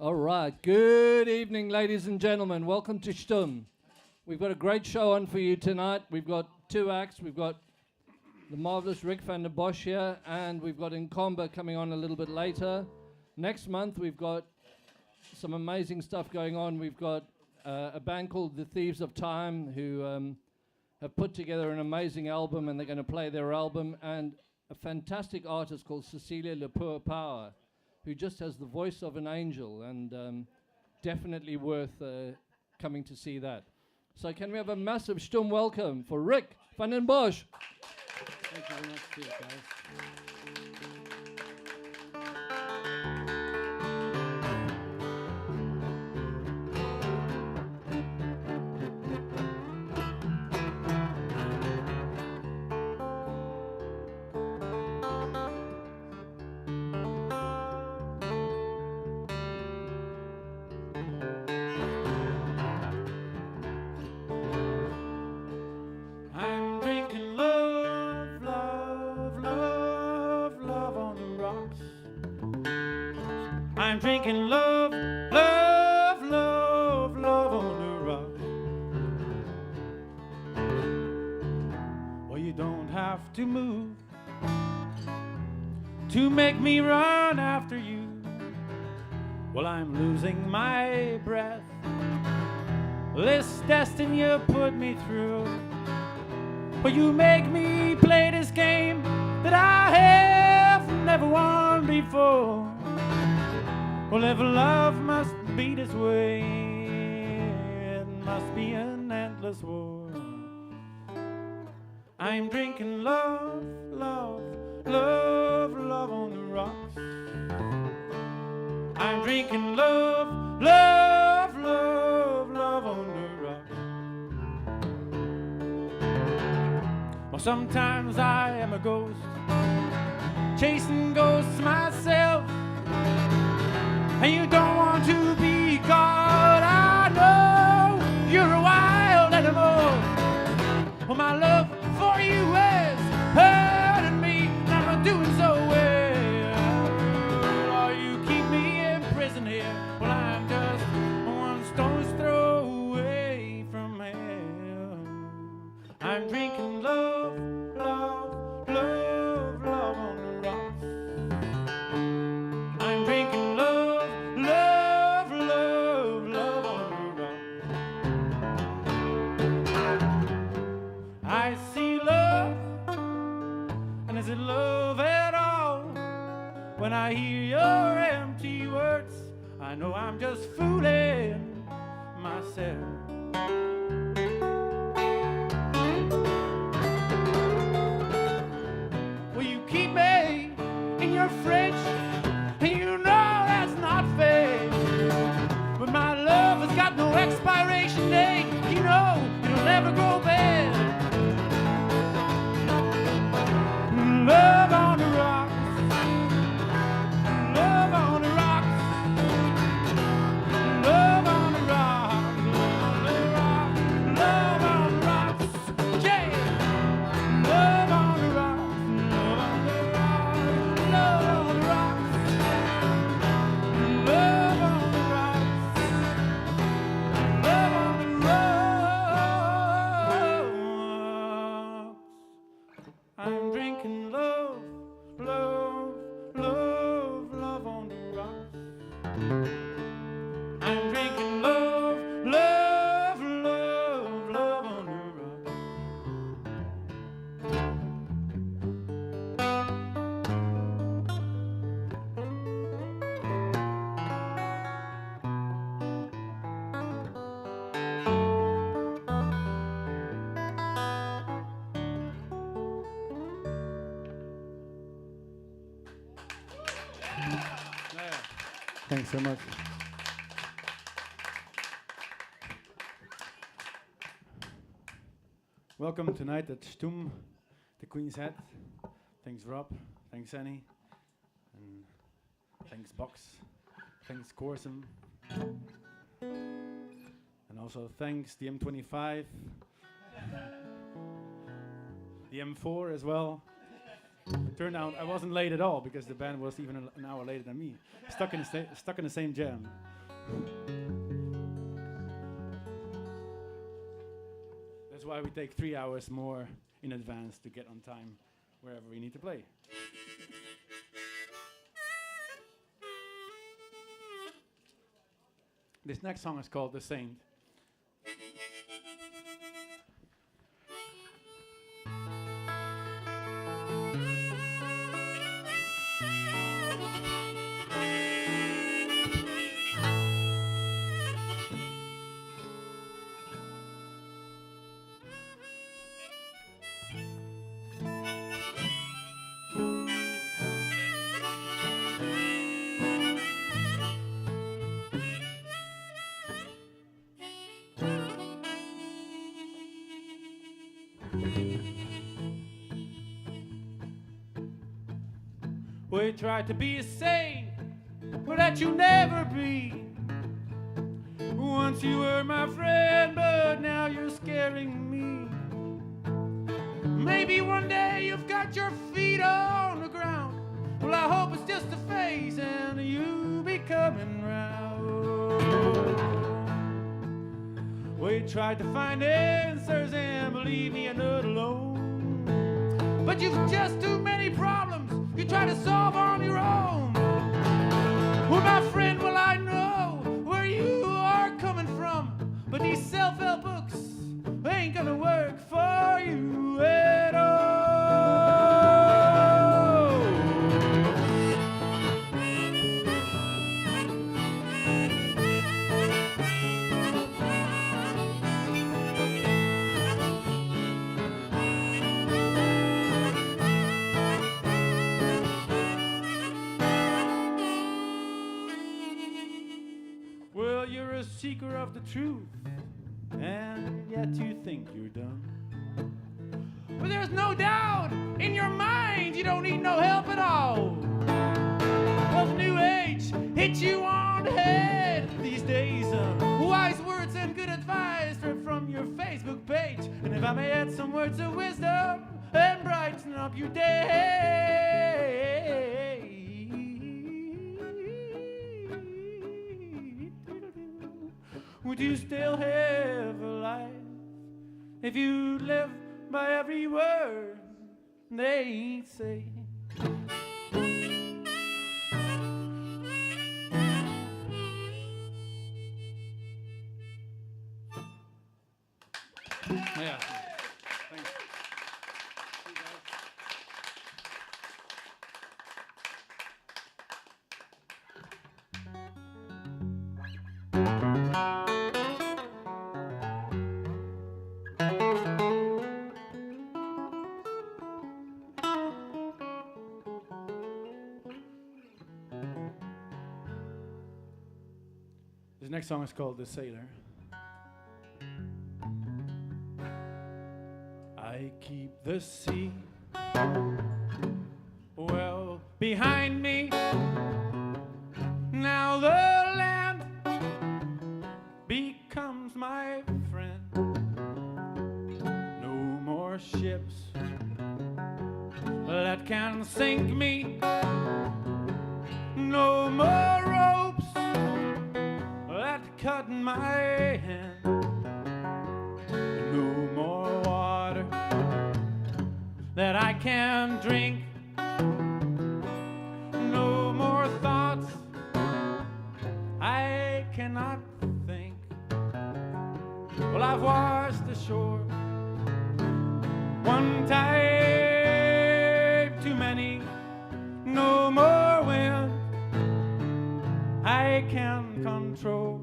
All right. Good evening, ladies and gentlemen. Welcome to Schtumm. We've got a great show on for you tonight. We've got two acts. We've got the marvelous Rick van der Bosch here, and we've got Incomba coming on a little bit later. Next month, we've got some amazing stuff going on. We've got a band called The Thieves of Time who have put together an amazing album, and they're going to play their album, and a fantastic artist called Cecilia Le Pure Power, who just has the voice of an angel, and definitely worth coming to see that. So can we have a massive Schtumm welcome for Rick van den Bosch. Thank you very much, too, guys. I'm drinking love, love, love, love on the rocks. Well, you don't have to move to make me run after you. Well, I'm losing my breath. This destiny you put me through. But you make me play this game that I have never won before. Well, if love must be this way, it must be an endless war. I'm drinking love, love, love, love on the rocks. I'm drinking love, love, love, love on the rocks. Well, sometimes I am a ghost, chasing ghosts myself. And you don't want to be God, I know you're a wild animal. Well, my love for you is hurting me, and I'm not doing so well. Oh, you keep me in prison here. Well, I'm just one stone's throw away from hell. I'm drinking love, love, love, love on the rocks. I'm drinking love. I see love, and is it love at all? When I hear your empty words, I know I'm just fooling myself. Well, you keep me in your fridge, and you know that's not fair. But my love has got no expiration date. You know it'll never go bad. Love on the rocks, love on the rocks, love on the rocks, love on the rocks, yeah. Love on the rocks, love on the rocks, love on the rocks, love on the rocks, love on the rocks. I'm drinking love, love, love, love on the rocks. I'm drinking love, love, love, love on the rocks. Thanks so much. Welcome tonight at Schtumm, the Queen's Head. Thanks Rob, thanks Annie, and thanks Box, thanks Corsum, and also thanks the M25, the M4 as well. Turned out I wasn't late at all because the band was even an hour later than me. Stuck in the same jam. That's why we take 3 hours more in advance to get on time wherever we need to play. This next song is called The Saint. We tried to be a saint, but that you'll never be. Once you were my friend, but now you're scaring me. Maybe one day you've got your feet on the ground. Well, I hope it's just a phase and you'll be coming round. We tried to find answers and believe me, I'm not alone. But you've just too many problems you try to solve on your own. Well, my friend, well, I know where you are coming from, but these self-help books ain't gonna work for you at all. Well, you're a seeker of the truth, and yet you think you're done. But there's no doubt in your mind you don't need no help at all. Well, the new age hits you on the head these days. Wise words and good advice straight from your Facebook page. And if I may add some words of wisdom and brighten up your day, would you still have a life if you live by every word they say? Yeah. Thanks. This next song is called The Sailor. I keep the sea well behind me. Now the land becomes my friend. No more ships that can sink me. No more ropes that cut my hand. No more water that I can drink. No more thoughts I cannot think. Well, I've washed ashore one time too many. No more wind I can control.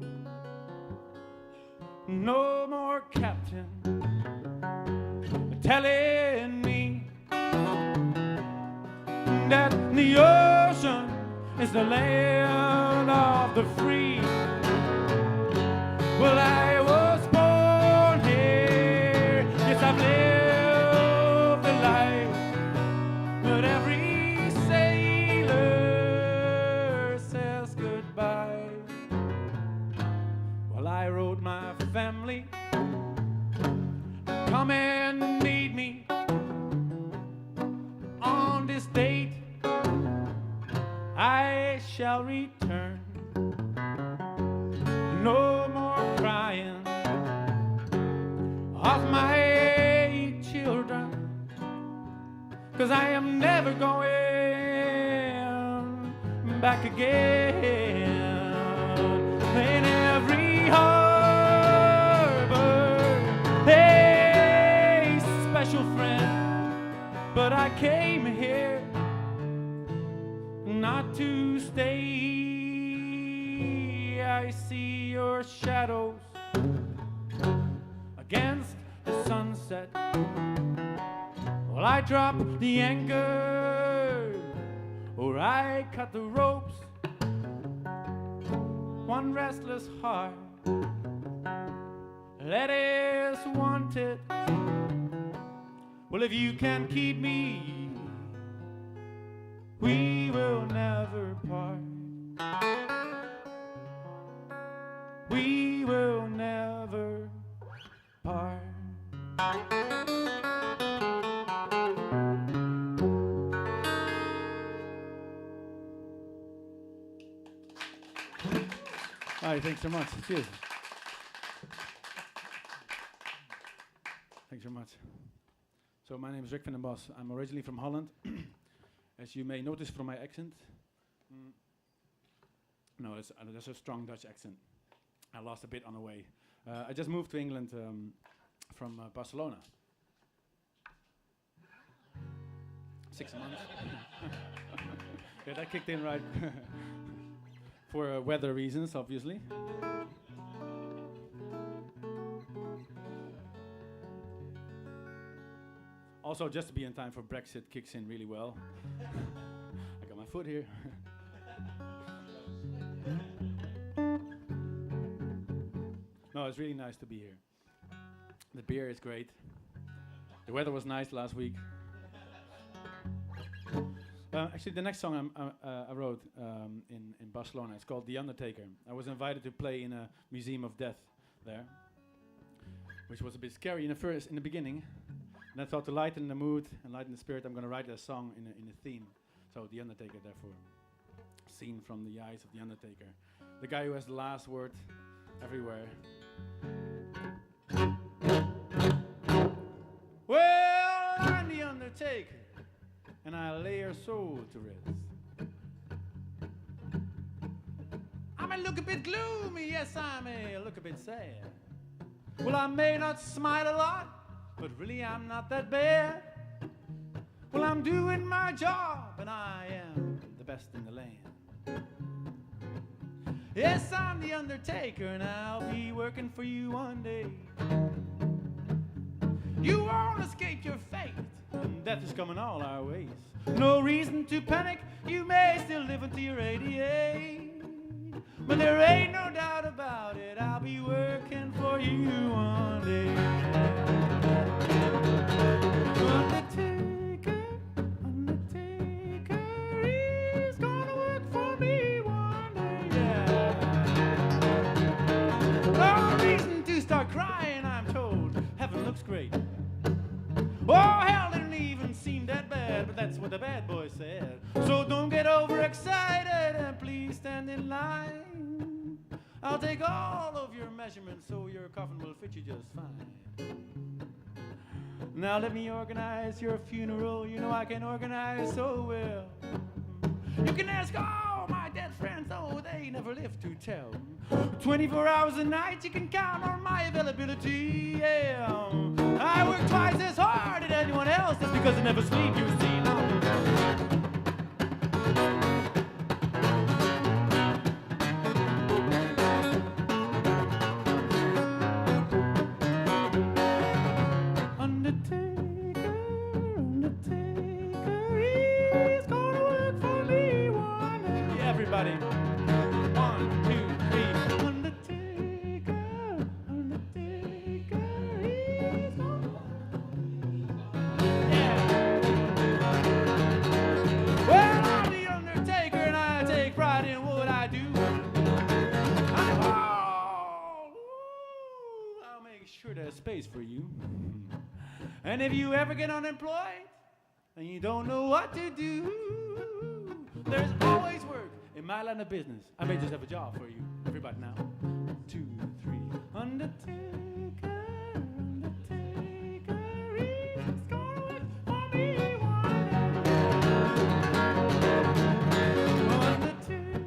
No more captain telling me that the ocean is the land of the free. Well, I was born here, yes, I've lived a life, but every sailor says goodbye. Well, I wrote my family, come and meet me on this date. I shall return. back again in every harbor. Hey, special friend, but I came here not to stay. I see your shadows against the sunset. Well, I drop the anchor, or I cut the ropes. One restless heart that is wanted. Well, if you can keep me, we will never part. We will never part. All right, thanks so much. Cheers. Thanks so much. So my name is Rick van den Bosch. I'm originally from Holland. As you may notice from my accent. No, there's a strong Dutch accent. I lost a bit on the way. I just moved to England from Barcelona. 6 months. Yeah, that kicked in right for weather reasons, obviously. Also, just to be in time for Brexit kicks in really well. I got my foot here. No, it's really nice to be here. The beer is great. The weather was nice last week. Actually, the next song I wrote in Barcelona, it's called The Undertaker. I was invited to play in a museum of death there, which was a bit scary in the beginning. And I thought to lighten the mood and lighten the spirit, I'm going to write a song in a theme. So The Undertaker, therefore, seen from the eyes of The Undertaker, the guy who has the last word everywhere. Well, I'm the Undertaker, and I lay your soul to rest. I may look a bit gloomy, yes, I may look a bit sad. Well, I may not smile a lot, but really I'm not that bad. Well, I'm doing my job, and I am the best in the land. Yes, I'm the Undertaker, and I'll be working for you one day. You won't escape your fate, and death is coming all our ways. No reason to panic, you may still live until you're 88. But there ain't no doubt about it, I'll be working for you one day. Undertaker, Undertaker, he's gonna work for me one day. Yeah. No reason to start crying, I'm told. Heaven looks great. Oh, hell didn't even seem that bad, but that's what the bad boy said. So don't get overexcited and please stand in line. I'll take all of your measurements so your coffin will fit you just fine. Now let me organize your funeral, you know I can organize so well. You can ask all my dead friends, oh, they never live to tell. 24 hours a night, you can count on my availability, yeah. I work twice as hard as anyone else, that's because I never sleep, you see. Undertaker, Undertaker, he's gonna work for me one day. Yeah, everybody. 1, 2, 3. Undertaker, Undertaker, he's gonna. Yeah. Well, I'm the Undertaker, and I take pride in what I do. I'll make sure there's space for you. And if you ever get unemployed and you don't know what to do, there's always work in my line of business. I may just have a job for you. Everybody now. 2, 3. Undertaker, Undertaker, he's gonna work for me one day. Undertaker.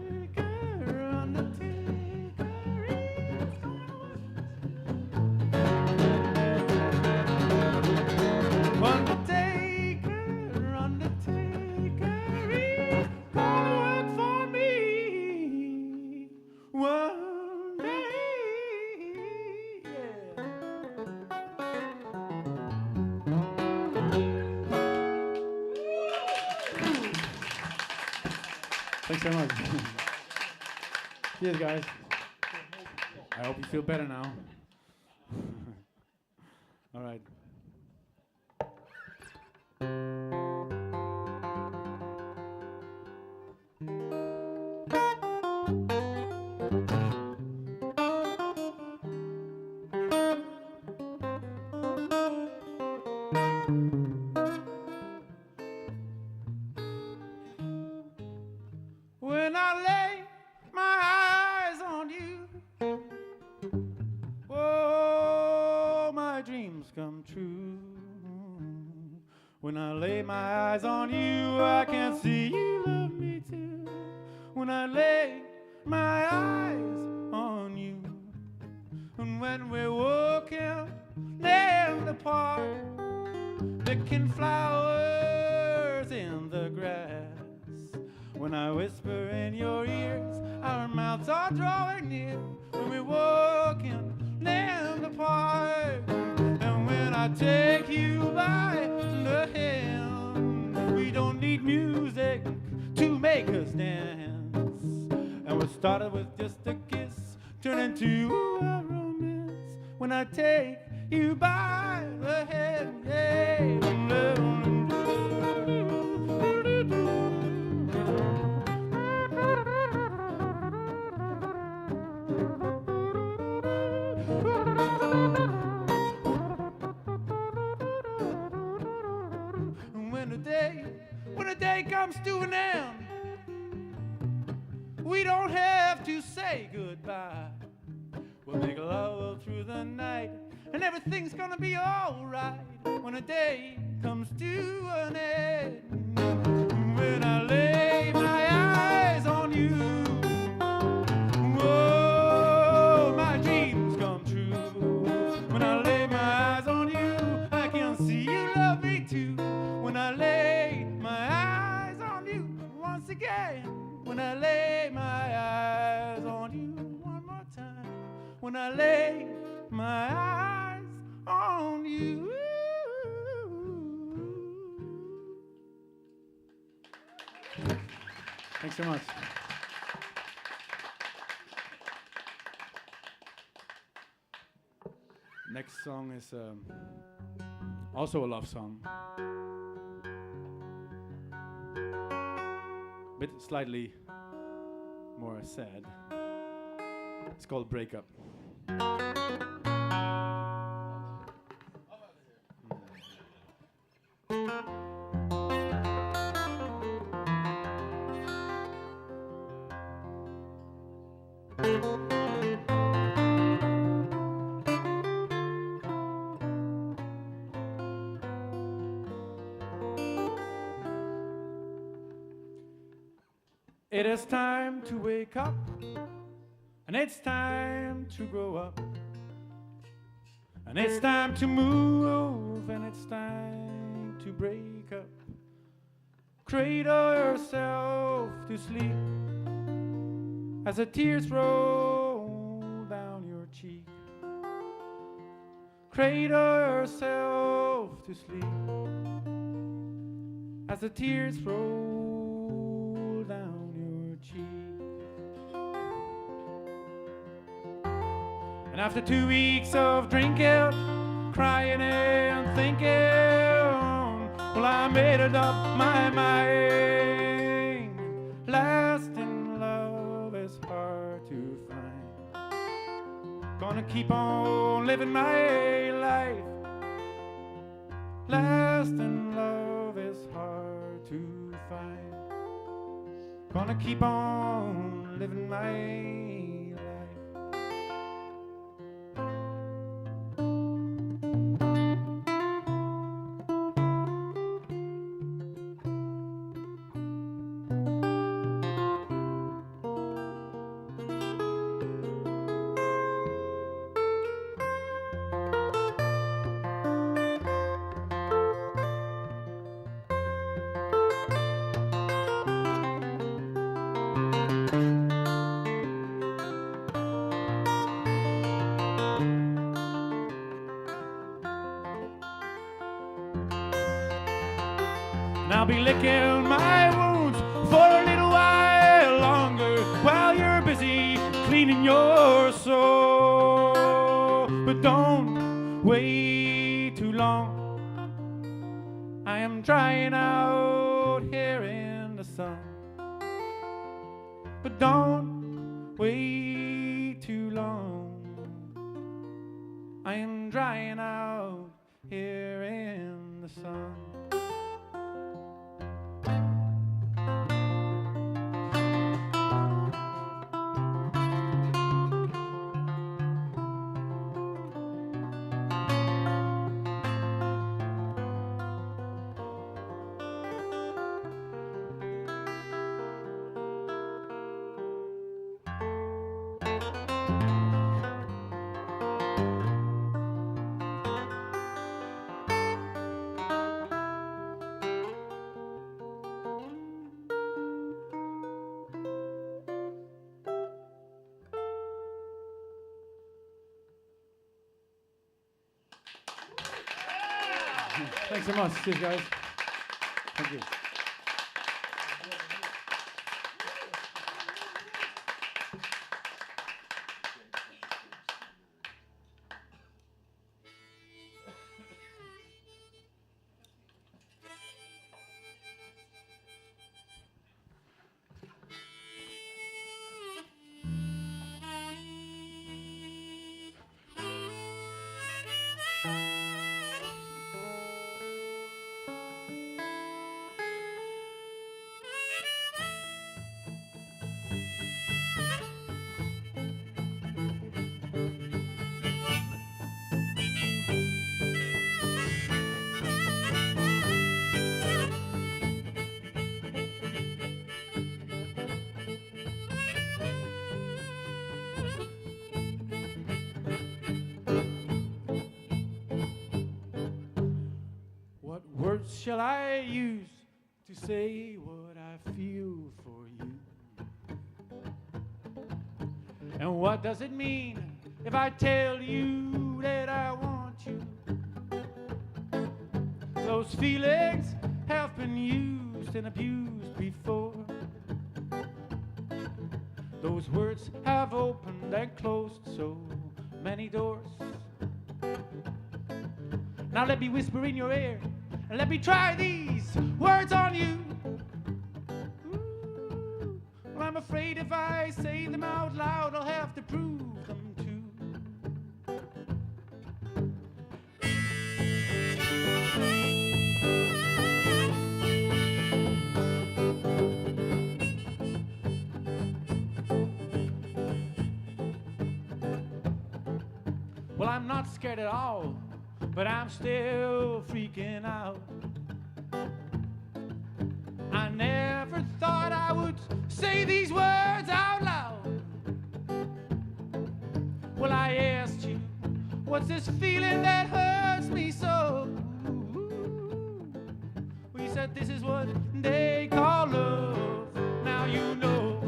Thanks very much. Cheers, guys. I hope you feel better now. All right. When I lay my eyes on you, oh, my dreams come true. When I lay my eyes on you, I can see you love me too. When I lay my eyes on you, and when we're walking in the park, picking flowers in the grass. When I whisper in your ears, our mouths are drawing near. When we're walking in the park, and when I take you by the hand, we don't need music to make us dance. And what started with just a kiss turn into a romance. When I take you by the hand, yeah. When the day comes to an end, we don't have to say goodbye. We'll make love through the night, and everything's gonna be alright when the day comes to an end. When I lay my eyes on you, oh, my dreams come true. When I lay my eyes on you, I can see you love me too. When I lay my eyes on you once again, when I lay my eyes on you one more time, when I lay my eyes on you. Thanks so much. Next song is also a love song. Bit slightly more sad. It's called Breakup. It is time to wake up, and it's time to grow up, and it's time to move, and it's time to break up. Cradle yourself to sleep as the tears roll down your cheek. Cradle yourself to sleep as the tears roll down your cheek. And after 2 weeks of drinking, crying and thinking, well, I made it up my mind. Lasting love is hard to find. Gonna keep on living my life. Lasting love is hard to find. Gonna keep on living my life. I'll be licking my wounds for a little while, cleaning your soul. But don't wait too long. I am drying out here in the sun. But don't wait too long. I am drying out here in the sun. Thanks so much. Cheers, guys. Thank you. What words shall I use to say what I feel for you? And what does it mean if I tell you that I want you? Those feelings have been used and abused before. Those words have opened and closed so many doors. Now let me whisper in your ear, and let me try these words on you. Ooh, well, I'm afraid if I say them out loud, I'll have to prove them too. Well, I'm not scared at all, but I'm still freaking out. I never thought I would say these words out loud. Well, I asked you, what's this feeling that hurts me so? Well, you said this is what they call love. Now you know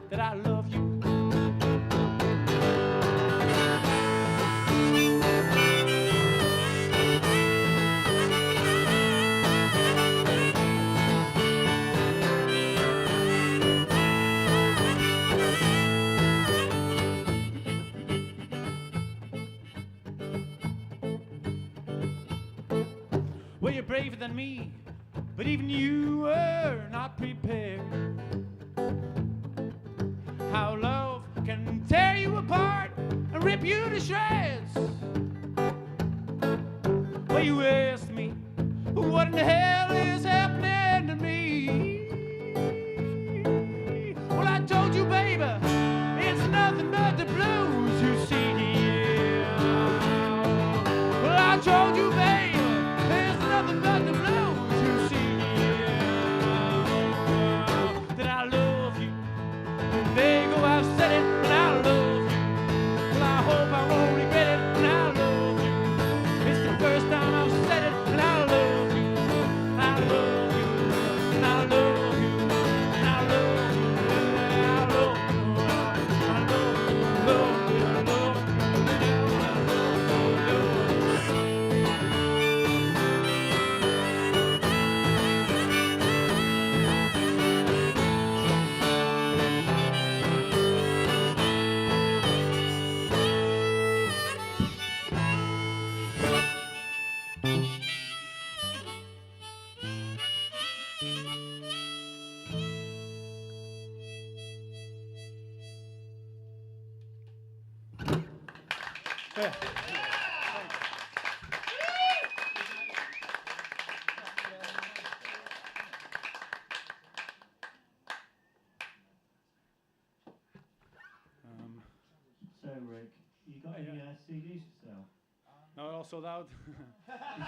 that I love you. Well, you're braver than me, but even you were not prepared. How love can tear you apart and rip you to shreds. Well, you asked me, what in the hell is happening to me? Well, I told you, baby, it's nothing but the blues you see here. Well, I told you, baby, nothing but the blues you see here. That I love you. There you go, I've said it, but I love you. Well, I hope I won't regret it, but I love you. It's the first time I've said it, and I love you. I love you, and I love you, and I love you, and I love you, I love you, I love you. Yeah. So, Rick, you got any CDs for sale? No, all sold out. You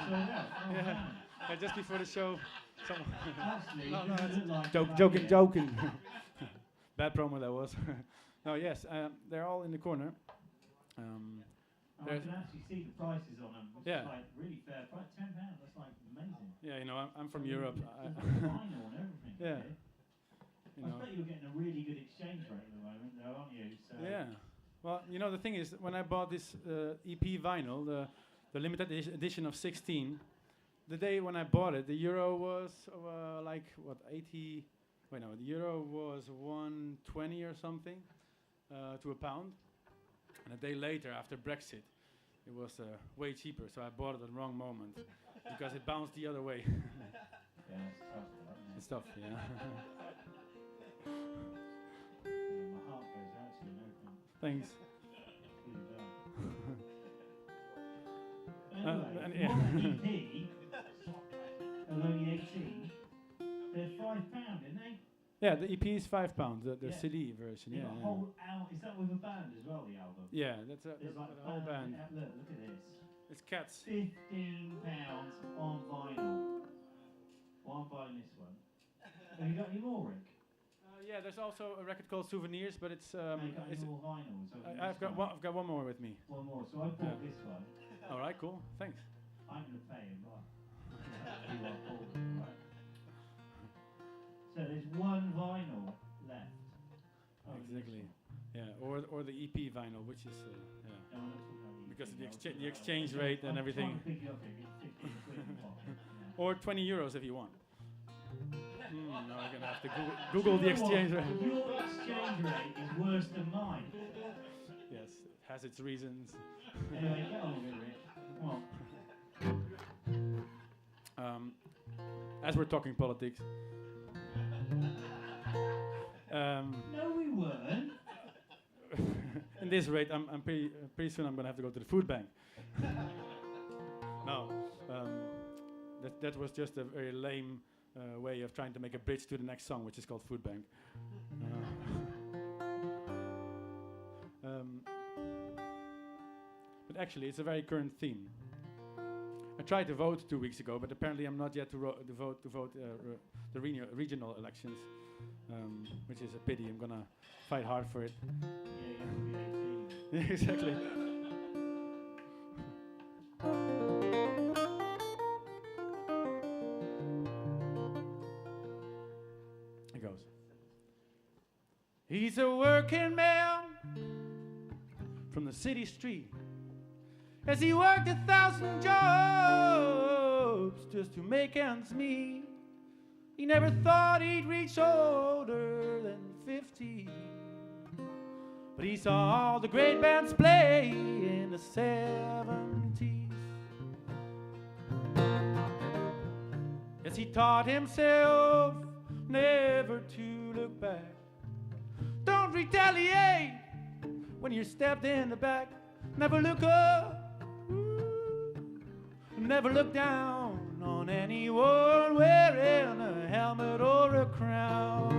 sold out? Oh, Yeah. man. Yeah, just before the show. Someone Actually, No, it no, doesn't look like joking, it. joking. Bad promo that was. No, yes, they're all in the corner. I There's- can actually see the prices on them, which Yeah. is like really fair price. £10, that's like amazing. Yeah, you know, I'm from Europe. There's vinyl and everything. Yeah. here. You I know. bet you're getting a really good exchange rate at the moment, though, aren't you? So Yeah. Well, you know, the thing is, when I bought this EP vinyl, the limited edition of 16, the day when I bought it, the euro was like, what, 80... Wait, no, the euro was 120 or something to a pound. And a day later, after Brexit, it was way cheaper, so I bought it at the wrong moment because it bounced the other way. Yeah, it's tough, isn't it? It's tough, yeah. My heart goes out to you and everything. Thanks. Really bad. And Anyway, yeah. one EP of only 18, they're £5, aren't they? Yeah, the EP is £5, the Yeah. CD version, They've yeah. got a Yeah. whole is that with a band as well, the album? Yeah, that's a There's like whole band. Look at this. It's Cats. £15 on vinyl. Well, I'm buying this one. Have you got any more, Rick? Yeah, there's also a record called Souvenirs, but it's Have you got any it's more vinyls? I've got one more with me. One more. So I bought Yeah. this one. All right, cool. Thanks. I'm going to pay him, but you are forward, right? So there's one vinyl left. Oh, this Exactly. one. Yeah, or the EP vinyl, which is yeah, No, I'm not talking about the because of the EP, exchange I'm talking exchange about- rate and I'm everything, trying to pick you up here, get 15 quid in your pocket, yeah. or 20 euros if you want. Now I'm gonna have to Google the Do you know exchange what? rate. Your exchange rate is worse than mine. Yes, it has its reasons. Anyway, get on with it, Rick. Come on. As we're talking politics. No, we weren't. In this rate, I'm pretty soon I'm gonna have to go to the food bank. No, that was just a very lame way of trying to make a bridge to the next song, which is called Food Bank. But actually, it's a very current theme. I tried to vote 2 weeks ago, but apparently I'm not yet to vote the regional elections, which is a pity. I'm gonna fight hard for it. Yeah, you have to be 18. Exactly. It goes. He's a working man from the city street, as he worked 1,000 jobs just to make ends meet. He never thought he'd reach older than 50, but he saw all the great bands play in the 70s. Yes, he taught himself never to look back. Don't retaliate when you're stabbed in the back. Never look up, never look down on anyone wearing a helmet or a crown.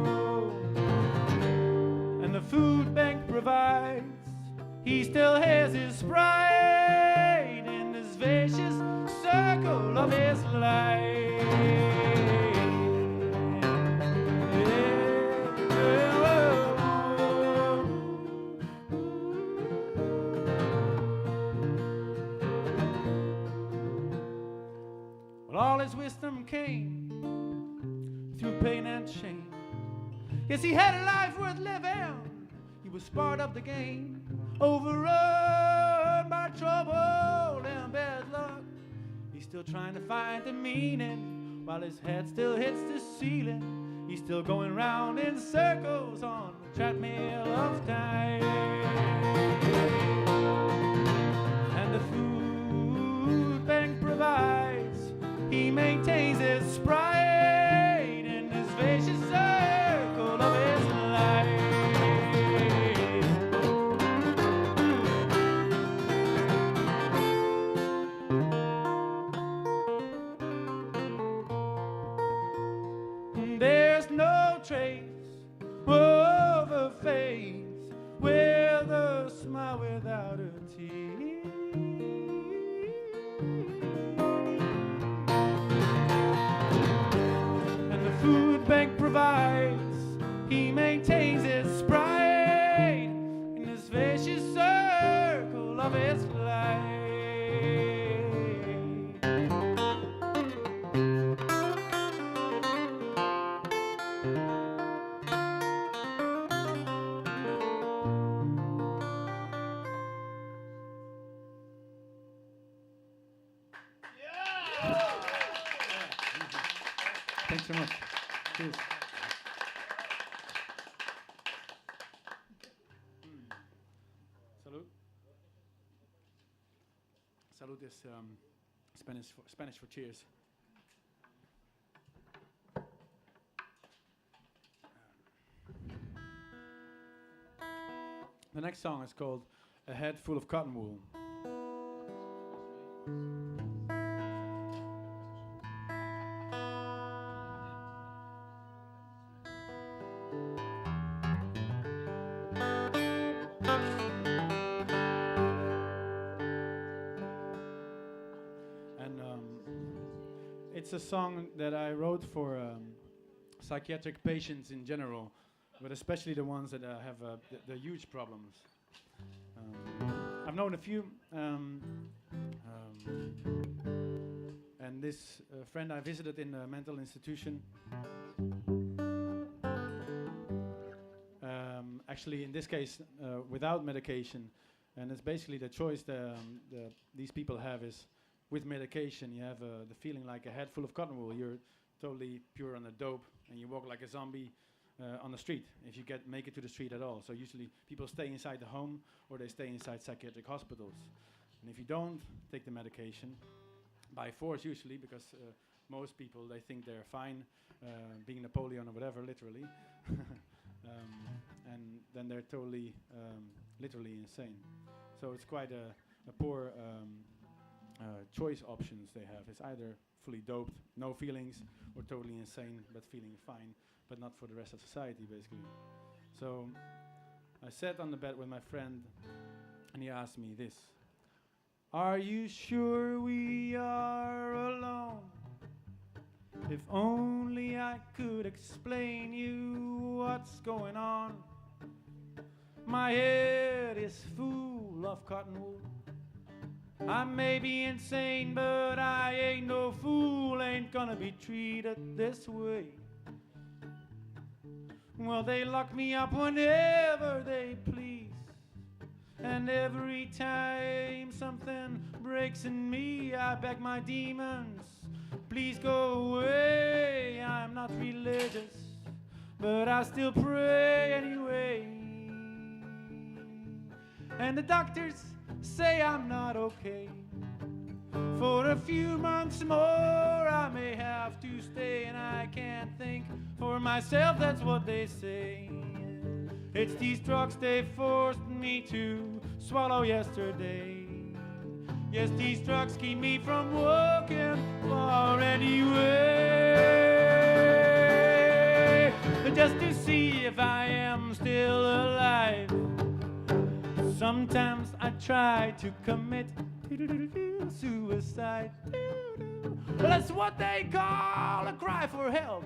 And the food bank provides, he still has his pride in this vicious circle of his life. Well, all his wisdom came through pain and shame. Yes, he had a life worth living. He was part of the game, overrun by trouble and bad luck. He's still trying to find the meaning while his head still hits the ceiling. He's still going round in circles on the treadmill of time. And the food bank provides, he maintains his pride in this vicious circle of his life. Thanks so much. Cheers. Salud. Salud is Spanish for cheers. The next song is called A Head Full of Cotton Wool. It's a song that I wrote for psychiatric patients in general, but especially the ones that have the huge problems. I've known a few, and this friend I visited in a mental institution, actually in this case without medication, and it's basically the choice these people have is with medication you have the feeling like a head full of cotton wool. You're totally pure on the dope and you walk like a zombie on the street if you make it to the street at all. So usually people stay inside the home or they stay inside psychiatric hospitals. And if you don't take the medication, by force usually, because most people, they think they're fine, being Napoleon or whatever, literally, and then they're totally, literally insane. So it's quite a poor choice options they have. It's either fully doped, no feelings, or totally insane, but feeling fine, but not for the rest of society, basically. So I sat on the bed with my friend, and he asked me this: "Are you sure we are alone? If only I could explain you what's going on. My head is full of cotton wool. I may be insane, but I ain't no fool, ain't gonna be treated this way. Well, they lock me up whenever they please, and every time something breaks in me, I beg my demons, please go away. I'm not religious, but I still pray anyway. And the doctors say I'm not okay. For a few months more I may have to stay, and I can't think for myself, that's what they say. It's these drugs they forced me to swallow yesterday. Yes, these drugs keep me from working far anyway. Just to see if I am still alive. Sometimes I try to commit suicide. Well, that's what they call a cry for help.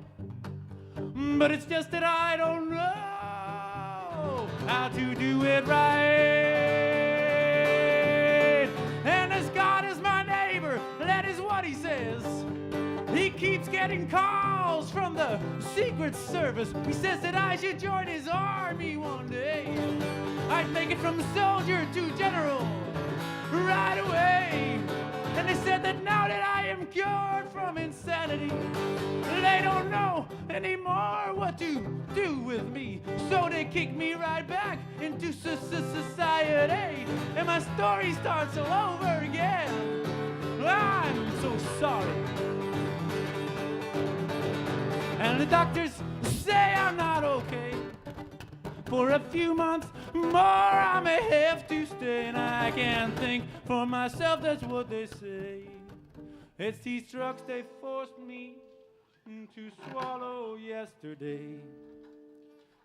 But it's just that I don't know how to do it right. And as God is my neighbor, that is what he says. He keeps getting calls from the Secret Service. He says that I should join his army one day. I'd make it from soldier to general right away. And they said that now that I am cured from insanity, they don't know anymore what to do with me. So they kick me right back into society, and my story starts all over again. I'm so sorry. And the doctors say I'm not okay. For a few months more I may have to stay, and I can't think for myself, that's what they say. It's these drugs they forced me to swallow yesterday.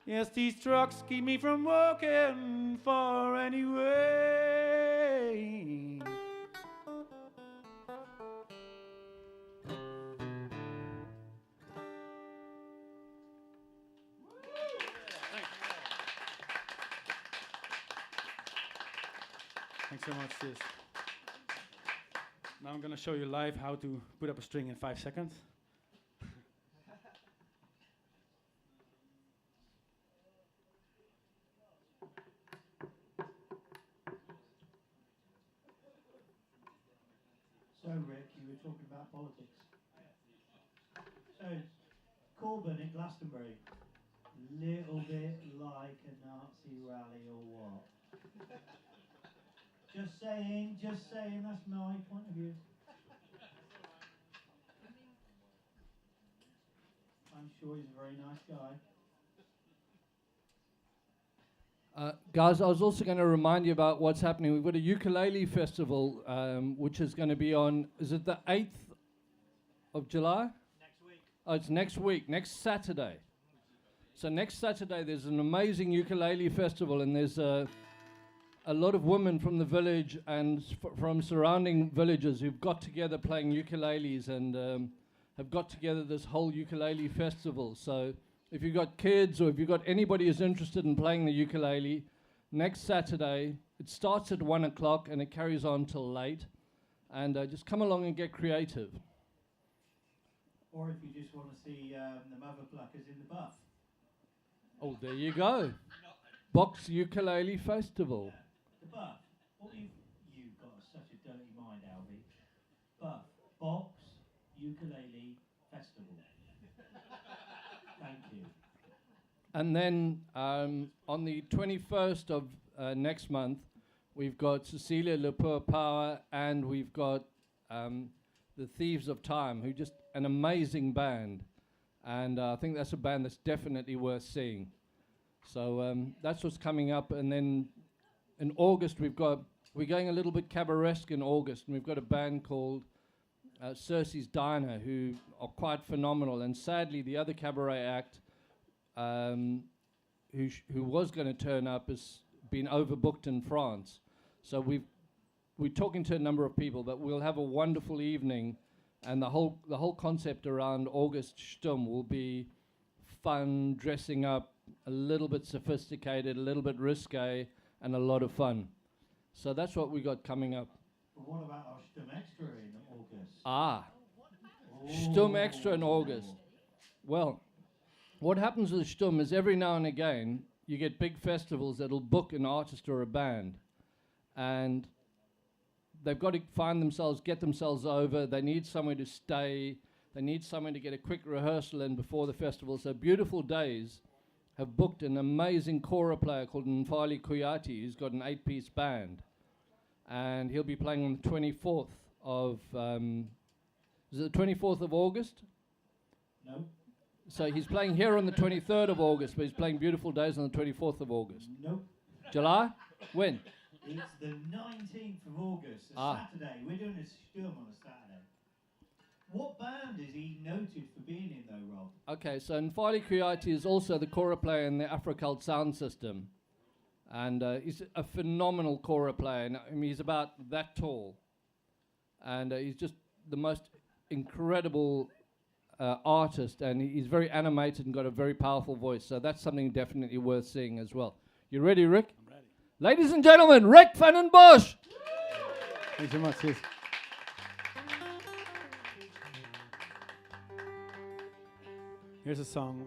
Yes, these drugs keep me from working far anyway. Thanks so much, sis. Now I'm going to show you live how to put up a string in 5 seconds. So, Rick, you were talking about politics. So, Melbourne at Glastonbury. Little bit like a Nazi rally or what? Just saying, that's my point of view. I'm sure he's a very nice guy. Guys, I was also going to remind you about what's happening. We've got a ukulele festival, which is going to be on, is it the 8th of July? Next week. Oh, it's next week, next Saturday. So next Saturday there's an amazing ukulele festival, and there's a lot of women from the village and from surrounding villages who've got together playing ukuleles and have got together this whole ukulele festival. So if you've got kids or if you've got anybody who's interested in playing the ukulele, next Saturday, it starts at 1 o'clock and it carries on till late. And just come along and get creative. Or if you just want to see the mother pluckers in the buff. Oh, there you go. Box Ukulele Festival. The buff. What you've got such a dirty mind, Alvy. Buff. Box Ukulele Festival. Thank you. And then on the 21st of next month, we've got Cecilia Le Poor Power, and we've got the Thieves of Time, who just an amazing band. And I think that's a band that's definitely worth seeing. So that's what's coming up. And then in August, we're going a little bit cabaresque in August, and we've got a band called Cersei's Diner, who are quite phenomenal. And sadly, the other cabaret act, who was going to turn up, has been overbooked in France. So we're talking to a number of people, but we'll have a wonderful evening. And the whole concept around August Schtumm will be fun, dressing up, a little bit sophisticated, a little bit risque, and a lot of fun. So that's what we got coming up. But what about our Schtumm Extra in August? Schtumm Extra in August. Well, what happens with Schtumm is every now and again you get big festivals that'll book an artist or a band, and they've got to get themselves over. They need somewhere to stay. They need somewhere to get a quick rehearsal in before the festival. So Beautiful Days have booked an amazing kora player called Nfali Kuyati, who's got an 8-piece band. And he'll be playing on the 24th of, is it the 24th of August? No. So he's playing here on the 23rd of August, but he's playing Beautiful Days on the 24th of August. Nope. July? When? It's the 19th of August, Saturday. We're doing a Schtumm on a Saturday. What band is he noted for being in, though, Rob? Okay, so Nfali Kuyati is also the kora player in the Afrocult sound system. And he's a phenomenal kora player. And, I mean, he's about that tall. And he's just the most incredible artist. And he's very animated and got a very powerful voice. So that's something definitely worth seeing as well. You ready, Rick? I'm ready. Ladies and gentlemen, Reckful and Bosch. Thanks so much, sis. Here's a song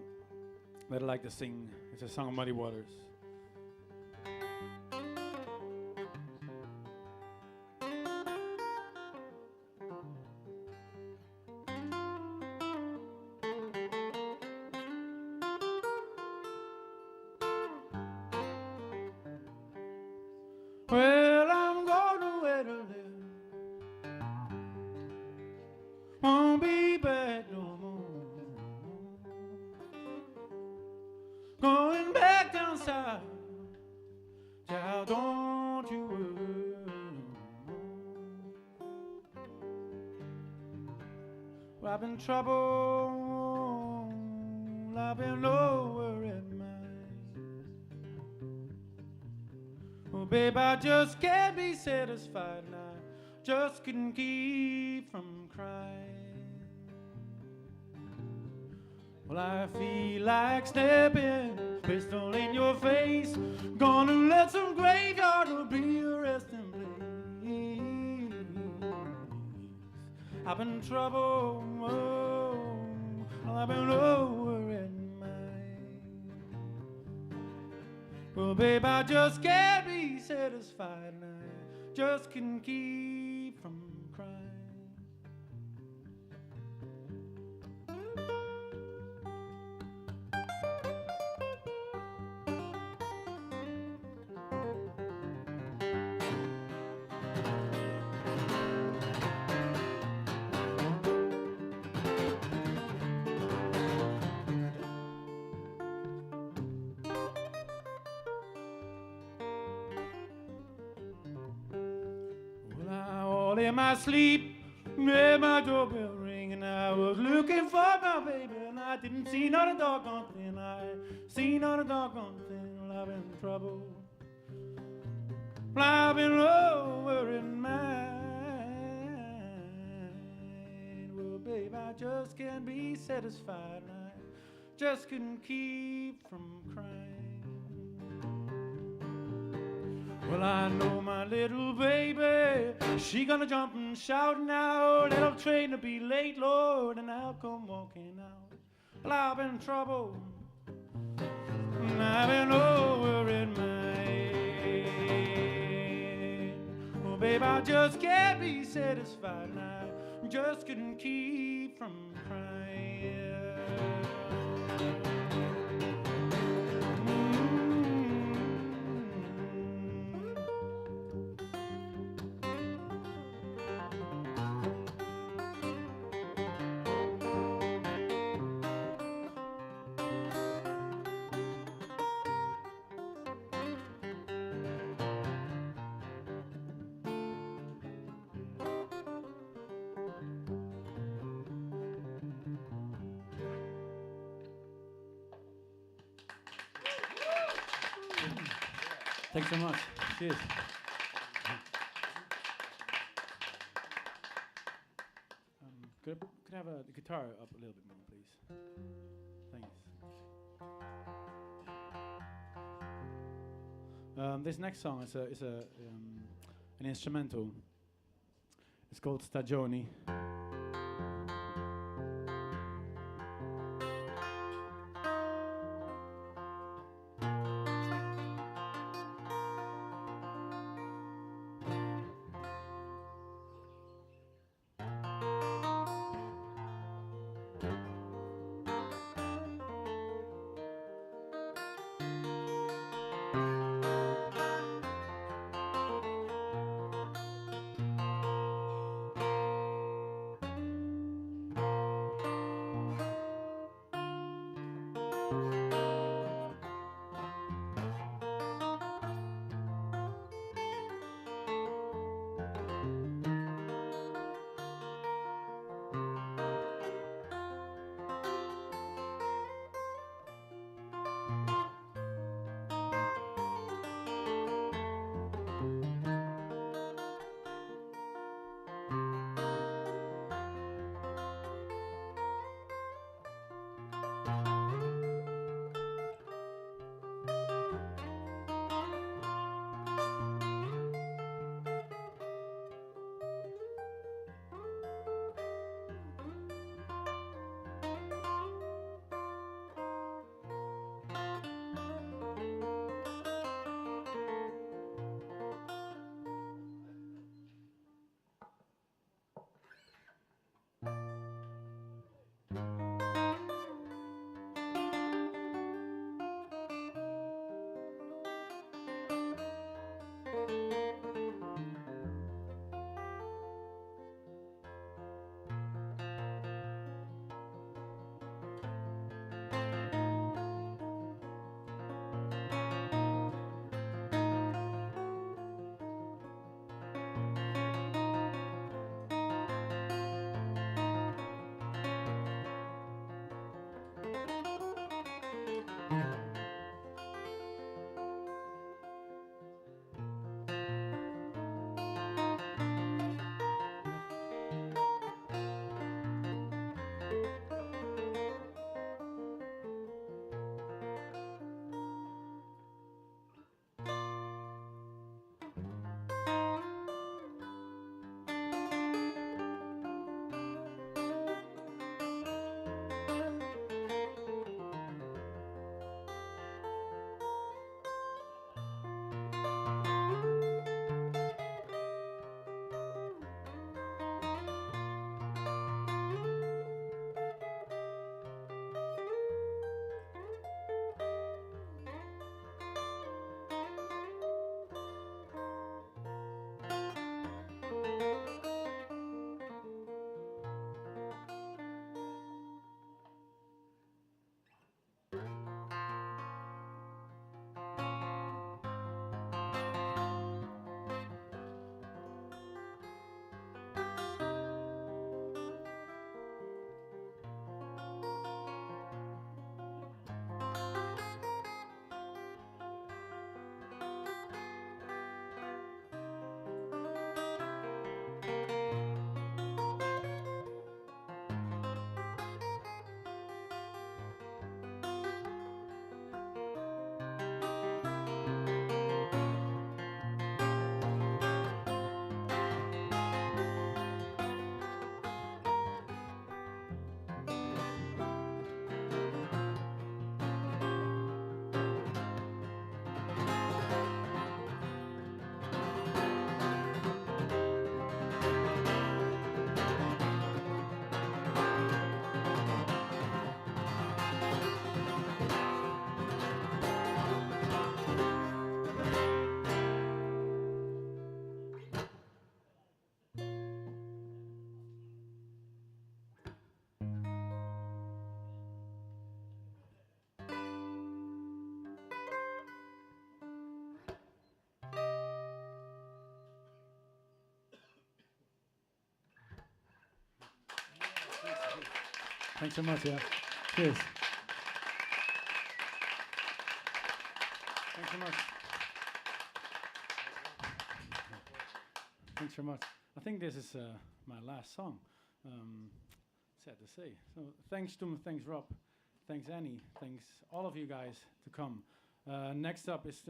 that I like to sing. It's a song of Muddy Waters. Well, I'm going to where to live. Won't be back no more. Going back down south. Child, don't you worry. Well, I've been troubled. I've been over at mine. Well, babe, I just can't be satisfied, and I just couldn't keep from crying. Well, I feel like stepping, pistol in your face, gonna let some graveyard will be your resting place. I've been troubled, I've been over at mine. Well, babe, I just can't be satisfied, and I just can't keep from crying. All in my sleep, heard my doorbell ring, and I was looking for my baby, and I didn't see not a doggone thing. I seen not a doggone thing. Well, I've been in trouble. Well, I've been over in mine. Well, babe, I just can't be satisfied, and I just couldn't keep from crying. Well, I know my little baby, she gonna jump and shout now. Little train to be late, Lord, and I'll come walking out. Well, I've been in trouble, and I've been over in mine. Well, babe, I just can't be satisfied, and I just couldn't keep from crying. Thanks so much. Cheers. Could I have the guitar up a little bit more, please? Thanks. This next song is an instrumental. It's called Stagioni. Thanks so much, yeah. Cheers. Thanks so much. Thanks so much. I think this is my last song. Sad to say. So thanks Schtumm, thanks Rob, thanks Annie, thanks all of you guys to come. Next up is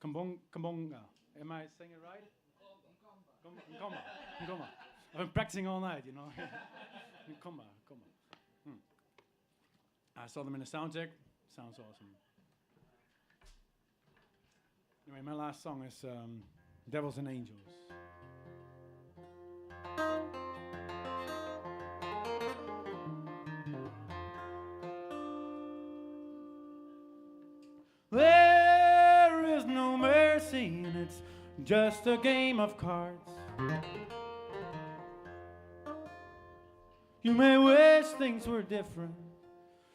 Kambonga. Am I saying it right? Nkamba. I've been practicing all night, you know. Nkamba. I saw them in a sound check. Sounds awesome. Anyway, my last song is Devils and Angels. There is no mercy, and it's just a game of cards. You may wish things were different.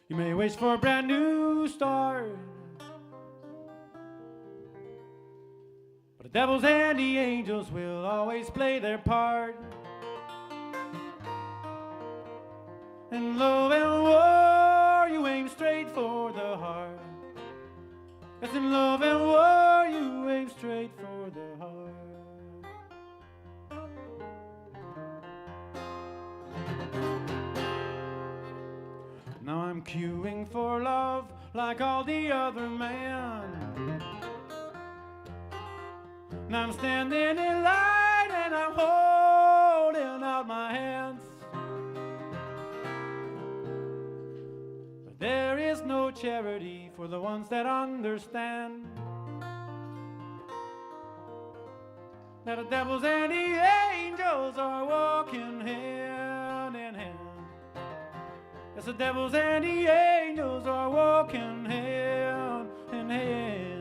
You may wish for a brand new start. But the devils and the angels will always play their part. In love and war, you aim straight for the heart. Yes, in love and war, you aim straight for the heart. Now I'm queuing for love like all the other men. Now I'm standing in line and I'm holding out my hands. But there is no charity for the ones that understand that the devils and the angels are walking hand in hand. Yes, the devils and the angels are walking hand in hand.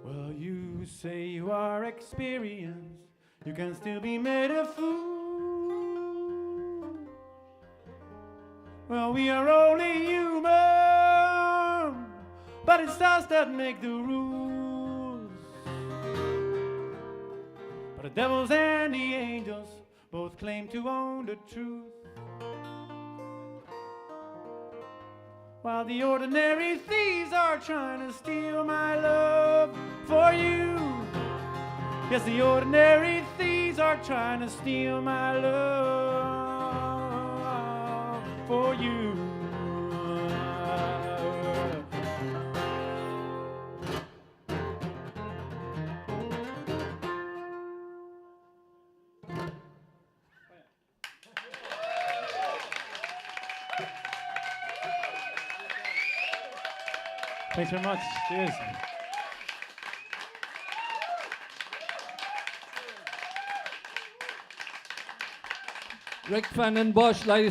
Well, you say you are experienced, you can still be made a fool. Well, we are only human, but it's us that make the rules. But the devils and the angels both claim to own the truth, while the ordinary thieves are trying to steal my love for you. Yes, the ordinary thieves are trying to steal my love for you. Thanks very much. Cheers. Rick van den Bosch, ladies